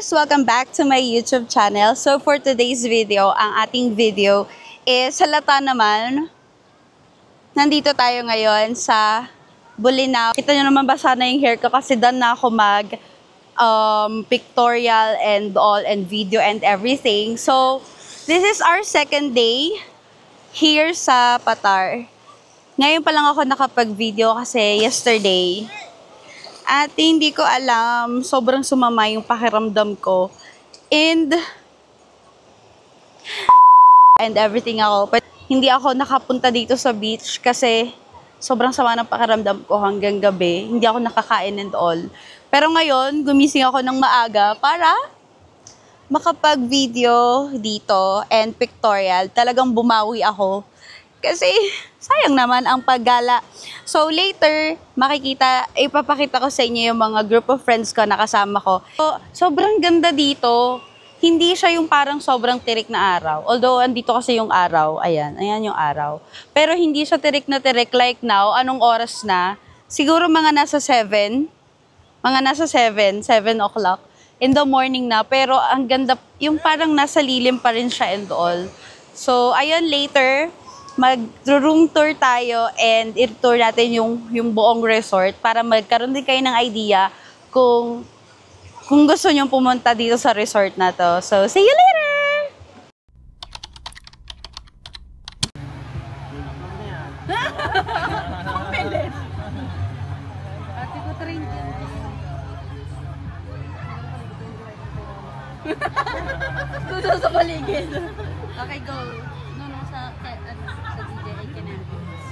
guys! Welcome back to my YouTube channel. So for today's video, ang ating video is halata naman. Nandito tayo ngayon sa Bolinao. Kita nyo naman basa na yung hair ko kasi done na ako mag pictorial and all and video and everything. So this is our second day here sa Patar. Ngayon pa lang ako nakapag-video kasi yesterday. At hindi ko alam, sobrang sumama yung pakiramdam ko. And everything ako. But hindi ako nakapunta dito sa beach kasi sobrang sama ng pakiramdam ko hanggang gabi. Hindi ako nakakain and all. Pero ngayon, gumising ako ng maaga para makapag-video dito and pictorial. Talagang bumawi ako. Kasi sayang naman ang paggala. So later, ipapakita ko sa inyo yung mga group of friends ko na kasama ko. So, sobrang ganda dito. Hindi siya yung parang sobrang tirik na araw. Although, andito kasi yung araw. Ayan yung araw. Pero hindi siya tirik na tirik like now. Anong oras na? Siguro mga nasa 7 o'clock in the morning na. Pero ang ganda, yung parang nasa lilim pa rin siya and all. So, ayun, later, mag-room tour tayo and i-tour natin yung buong resort para magkaroon din kayo ng idea kung gusto nyo pumunta dito sa resort na to. So, see you later! Ate ko train dyan. Tudo sa paligid. Okay, go. No, sa DJ, I can handle this.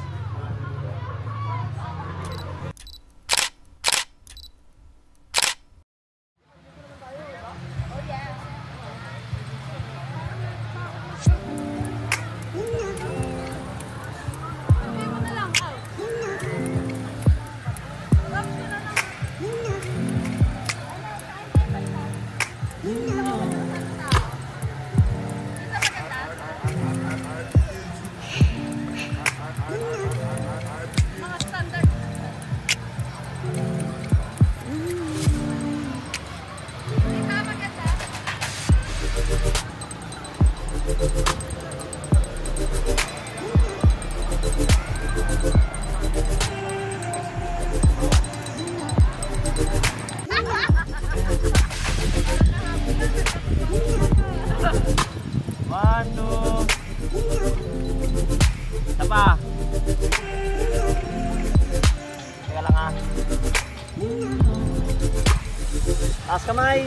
Taas kamay.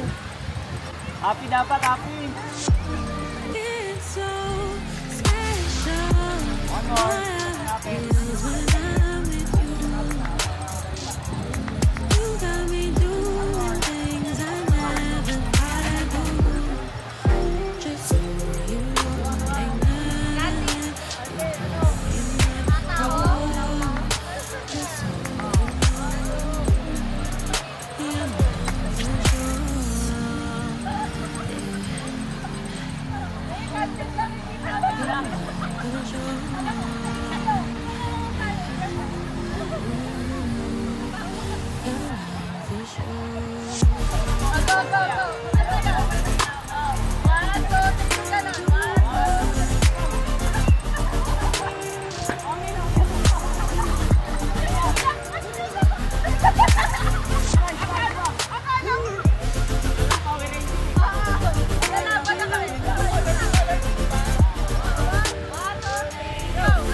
Happy dapat, happy. One more. Go!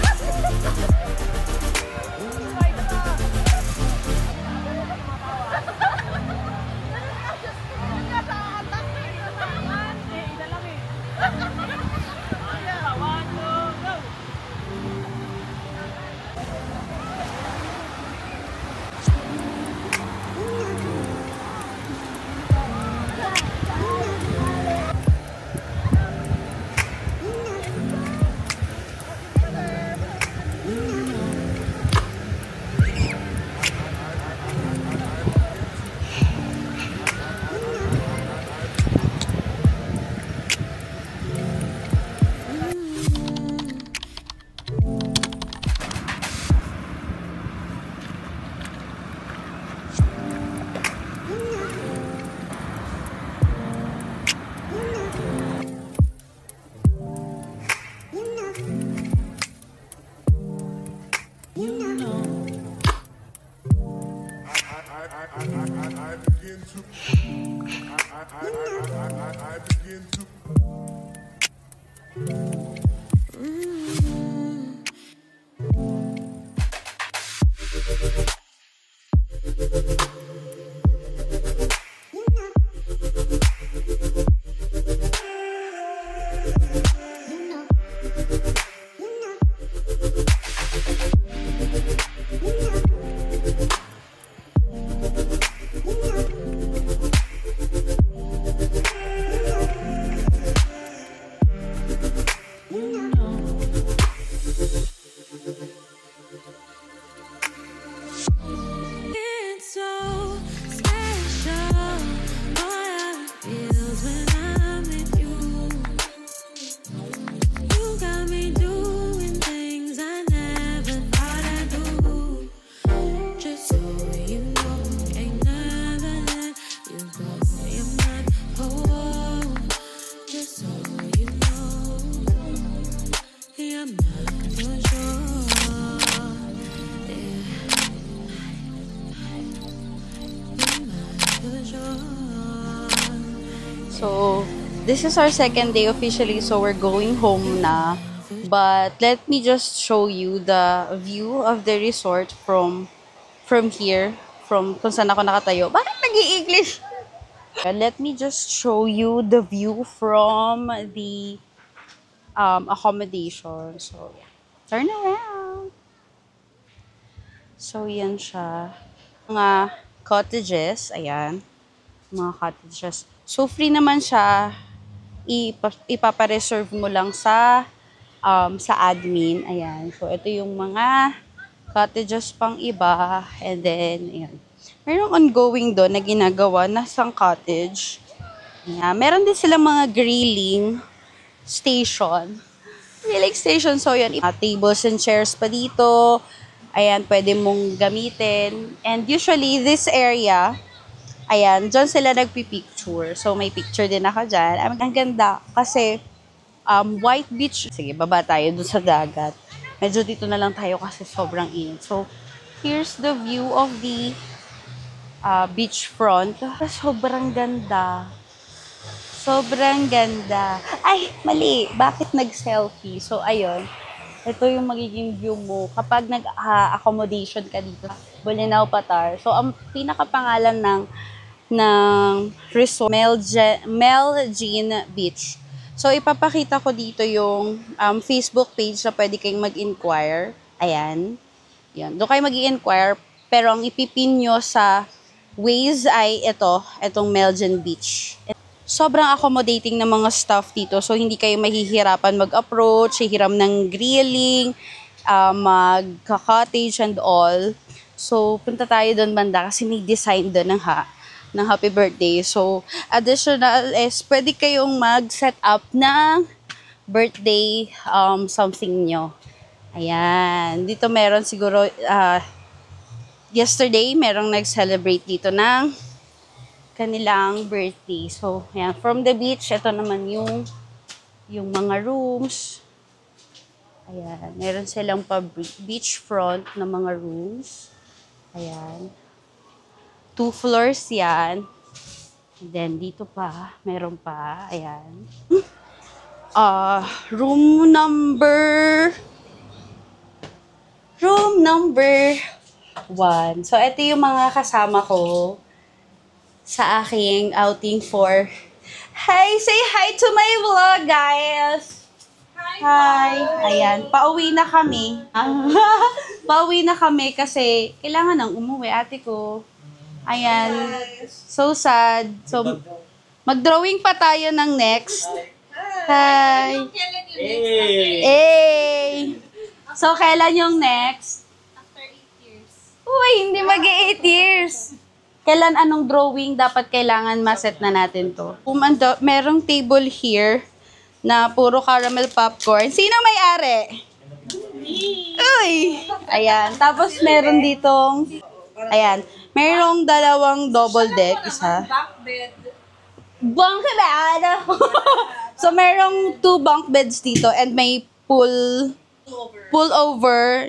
It's so special. What feels when I'm with you. You got me doing things I never thought I'd do. Just so you know, ain't never let you go. You're my whole. Just so you know, you're mine for sure. So, this is our second day officially, so we're going home na. But let me just show you the view of the resort from here, from kung saan ako nakatayo. Bakit nag-i-English? Let me just show you the view from the accommodation. So, turn around. So, yan siya. Mga cottages, ayan. Mga cottages. So, free naman siya. Ipapareserve mo lang sa admin. Ayan. So, ito yung mga cottages pang iba. And then, ayan. Mayroong ongoing doon na ginagawa na isang cottage. Ayan. Meron din silang mga grilling station. Grilling station. So, yan. Tables and chairs pa dito. Ayan, pwede mong gamitin. And usually, this area, ayan, dyan sila nagpipicture. So, may picture din ako dyan. Ang ganda kasi white beach. Sige, baba tayo dun sa dagat. Medyo dito na lang tayo kasi sobrang init. So, here's the view of the beach front. Sobrang ganda. Sobrang ganda. Ay, mali. Bakit nag-selfie? So, ayun. Ito yung magiging view mo kapag nag-accommodation ka dito. Bolinao Patar. So, ang pinakapangalan ng resort, Meljean Beach. So, ipapakita ko dito yung Facebook page na pwede kayong mag-inquire. Ayan. Yan. Doon kayo mag-inquire. Pero ang ipipin nyo sa Waze ay itong Meljean Beach. Sobrang accommodating ng mga staff dito. So, hindi kayo mahihirapan mag-approach, hihiram ng grilling, mag-cottage and all. So, punta tayo doon banda kasi may design doon ng happy birthday. So, additional is pwede kayong mag-set up ng birthday something nyo. Ayan. Dito meron siguro, yesterday, merong nag-celebrate dito ng kanilang birthday. So, ayan. From the beach, ito naman yung mga rooms. Ayan. Meron silang beachfront na mga rooms. Ayan. 2 floors yan. And then, dito pa. Meron pa. Ayan. Room number 1. So, ito yung mga kasama ko sa aking outing for... Hi! Say hi to my vlog, guys! Hi! Ayan, pauwi na kami. Pauwi na kami kasi kailangan nang umuwi, ate ko. Ayan. So sad. So, mag-drawing pa tayo ng next. Hi! Hey! So, kailan yung next? After 8 years. Uy, hindi mag-8 years. Kailan anong drawing dapat kailangan maset na natin to? Merong table here na puro caramel popcorn. Sino may-ari? Uy! Ayan. Tapos meron ditong... Ayan. Merong 2 double deck. Isa. Bunk bed! So, merong 2 bunk beds dito and may pull over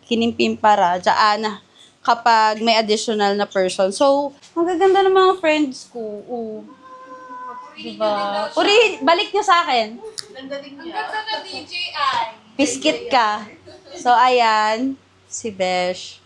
kinimpimpara, dyan kapag may additional na person. So, magaganda ng mga friends ko. Diba? Puri, balik niyo sa akin. Ang ganda na DJI. Biskit ka. So, ayan. Si Besh.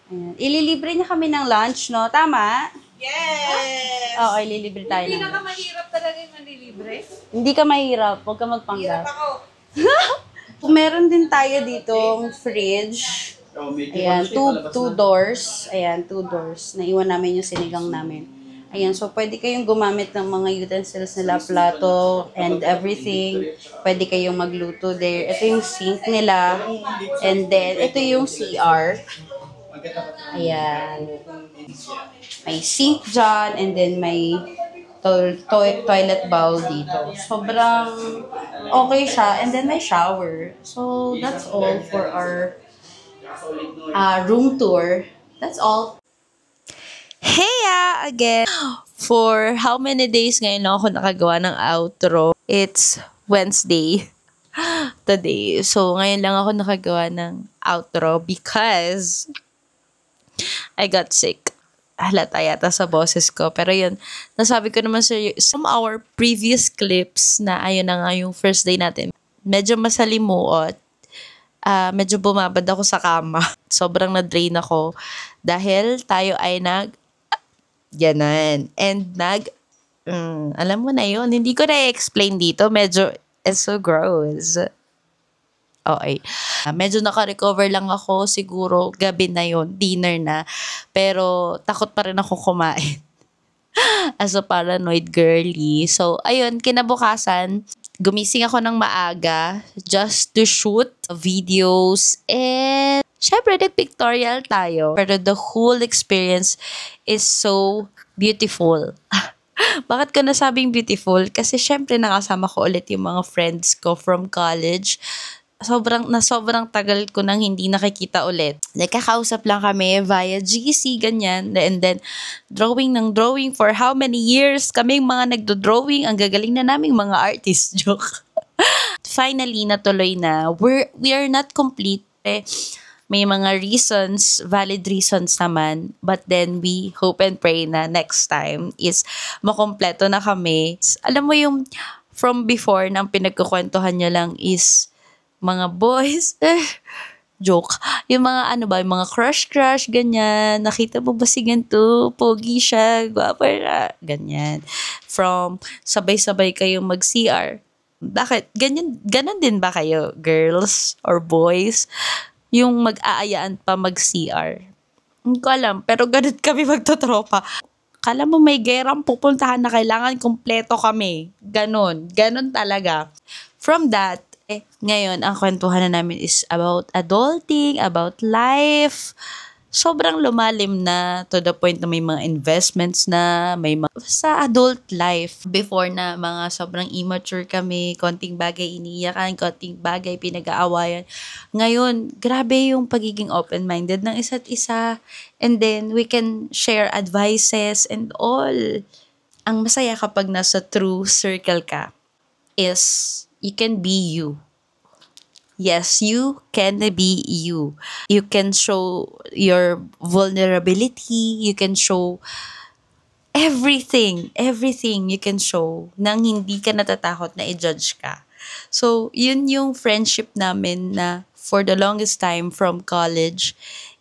Ayan. Ililibre niya kami ng lunch, no? Tama? Yes! Oo, ililibre tayo ng lunch. Pinakamahirap talaga yung manlilibre. Hindi ka mahirap. Huwag ka magpanggap. Hirap ako. Meron din tayo ditong fridge. Ayan, two doors. Ayan, 2 doors. Naiwan namin yung sinigang namin. Ayan, so pwede kayong gumamit ng mga utensils nila, plato, and everything. Pwede kayong magluto there. Ito yung sink nila. And then, ito yung CR. Ayan. May sink dyan, and then may toilet bowl dito. Sobrang okay siya. And then may shower. So, that's all for our room tour. That's all. Heya again! For how many days ngayon lang ako nakagawa ng outro? It's Wednesday today. So, ngayon lang ako nakagawa ng outro because I got sick. Halata yata sa boses ko. Pero yun, nasabi ko naman sa some our previous clips na ayun na nga yung first day natin. Medyo masalimuot. Medyo bumabad ako sa kama. Sobrang na-drain ako. Dahil tayo ay ganon. And alam mo na yun. Hindi ko na-explain dito. Medyo, it's so gross. Okay. Medyo naka-recover lang ako. Siguro, gabi na yun. Dinner na. Pero, takot pa rin ako kumain. As a paranoid girly. So, ayun, kinabukasan, gumising ako ng maaga just to shoot videos and syempre nag-pictorial tayo. Pero the whole experience is so beautiful. Bakit ko nasabing beautiful? Kasi syempre nakasama ko ulit yung mga friends ko from college. Sobrang tagal ko nang hindi nakikita ulit. Nagkakausap lang kami via GC, ganyan. And then, drawing for how many years kaming mga nagdo-drawing. Ang gagaling na naming mga artist. Joke. Finally, natuloy na. We are not complete. May mga reasons, valid reasons naman. But then, we hope and pray na next time is makompleto na kami. Alam mo yung from before na ang pinagkukwentuhan nyo lang is mga boys, joke. Yung mga yung mga crush, ganyan. Nakita mo ba si ganito? Pogi siya, guwapa siya, ganyan. From sabay-sabay kayong mag-CR. Bakit? Ganon din ba kayo, girls or boys? Yung mag-aayaan pa mag-CR. Hindi ko alam, pero ganun kami magtotropa. Kala mo may gerang pupuntahan na kailangan kompleto kami. Ganon talaga. From that, ngayon, ang kwentuhan na namin is about adulting, about life. Sobrang lumalim na to the point na may mga investments na, may mga sa adult life. Before na mga sobrang immature kami, konting bagay iniiyakan, konting bagay pinag-aawayan. Ngayon, grabe yung pagiging open-minded ng isa't isa. And then, we can share advices and all. Ang masaya kapag nasa true circle ka is you can be you. Yes, you can be you. You can show your vulnerability. You can show everything you can show nang hindi ka natatakot na i-judge ka. So, yun yung friendship namin na for the longest time from college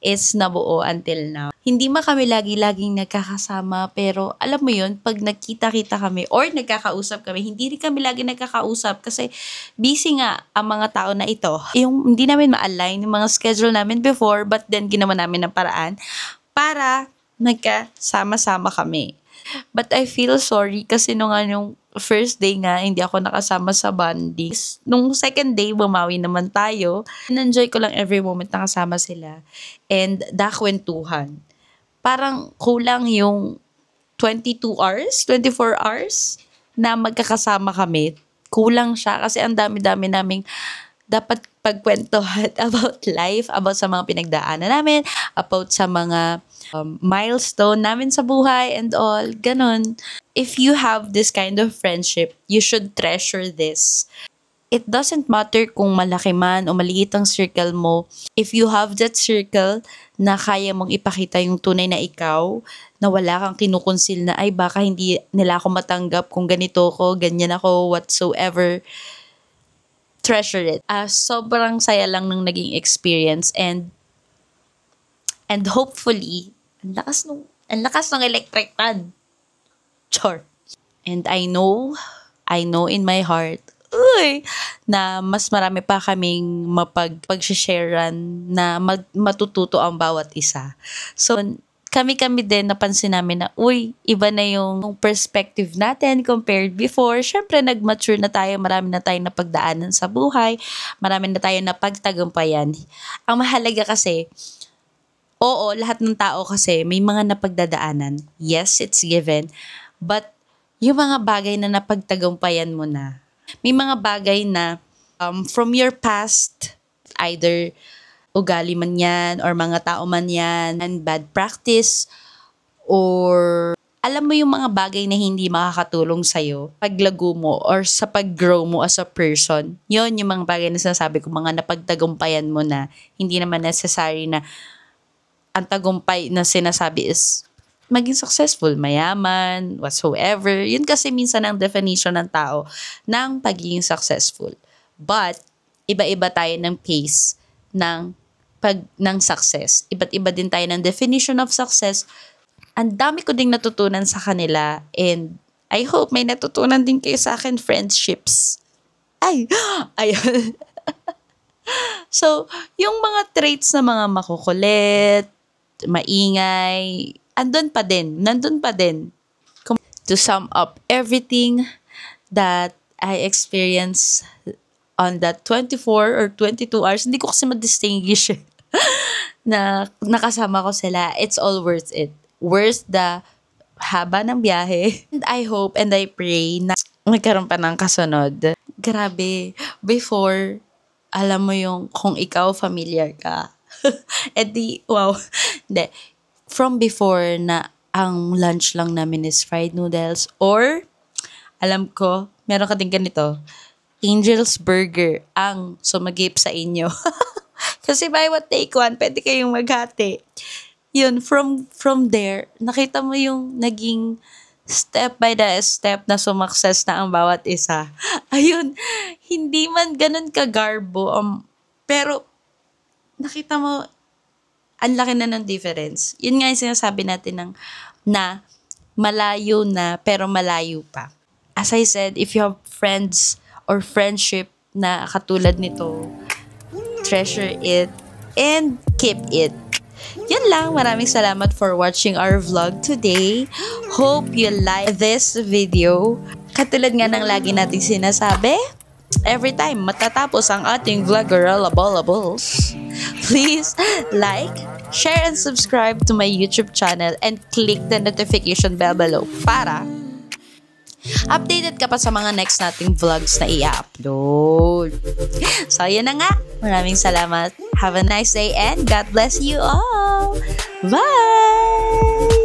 is nabuo until now. Hindi man kami lagi-laging nagkakasama, pero alam mo yun, pag nagkita-kita kami or nagkakausap kami, hindi rin kami lagi nagkakausap kasi busy nga ang mga tao na ito. Yung hindi namin ma-align yung mga schedule namin before, but then ginawa namin ng paraan para nagkasama-sama kami. But I feel sorry kasi nung first day nga, hindi ako nakasama sa bonding. Nung second day, bumawi naman tayo. Enjoy ko lang every moment na kasama sila. And dakwentuhan. Parang kulang yung 22 hours, 24 hours na magkakasama kami. Kulang siya kasi ang dami-dami naming dapat pagkwentuhan about life, about sa mga pinagdaanan namin, about sa mga milestone namin sa buhay and all, ganon. If you have this kind of friendship, you should treasure this. it doesn't matter kung malaki man o maliit ang circle mo. If you have that circle na kaya mong ipakita yung tunay na ikaw, na wala kang kinukonsil na, ay baka hindi nila ako matanggap kung ganito ko, ganyan ako, whatsoever. Treasure it. Sobrang saya lang ng naging experience and hopefully, ang lakas ng electric fan. Char. And I know in my heart, na mas marami pa kaming mapag-sharean na matututo ang bawat isa. So, kami din napansin namin na, iba na yung perspective natin compared before. Siyempre, nag-mature na tayo, marami na tayong napagdaanan sa buhay, marami na tayong napagtagumpayan. Ang mahalaga kasi, oo, lahat ng tao kasi may mga napagdadaanan. Yes, it's given. But, yung mga bagay na napagtagumpayan mo na, may mga bagay na from your past, either ugali man yan, or mga tao man yan, and bad practice, or alam mo yung mga bagay na hindi makakatulong sa'yo, paglago mo, or sa pag-grow mo as a person. Yun yung mga bagay na sinasabi ko, mga napagtagumpayan mo na, hindi naman necessary na ang tagumpay na sinasabi is maging successful, mayaman, whatsoever. Yun kasi minsan ang definition ng tao ng pagiging successful. But, iba-iba tayo ng pace ng success. Iba't iba din tayo ng definition of success. Ang dami ko ding natutunan sa kanila and I hope may natutunan din kayo sa akin, friendships. Ayun. So, yung mga traits na mga makukulit, maingay, nandun pa din. To sum up everything that I experienced on that 24 or 22 hours, hindi ko kasi ma-distinguish na nakasama ko sila. It's all worth it. Worth the haba ng biyahe. And I hope and I pray na magkaroon pa ng kasunod. Grabe. Before, alam mo yung kung ikaw familiar ka. Wow. Hindi. From before na ang lunch lang namin is fried noodles or alam ko, meron ka din ganito, Angel's Burger ang sumagip sa inyo. Kasi buy one, take one, pwede kayong maghati. Yun, from there, nakita mo yung naging step by the step na sumakses na ang bawat isa. Ayun, hindi man ganun kagarbo, pero nakita mo, ang laki na ng difference. Yun nga yung sinasabi natin na malayo na pero malayo pa. As I said, if you have friends or friendship na katulad nito, treasure it and keep it. Yan lang. Maraming salamat for watching our vlog today. Hope you like this video. Katulad nga ng lagi nating sinasabi, every time matatapos ang ating vloggeralables, please like, share, and subscribe to my YouTube channel and click the notification bell below para updated ka pa sa mga next nating vlogs na i-upload. So, yun na nga. Maraming salamat. Have a nice day and God bless you all. Bye!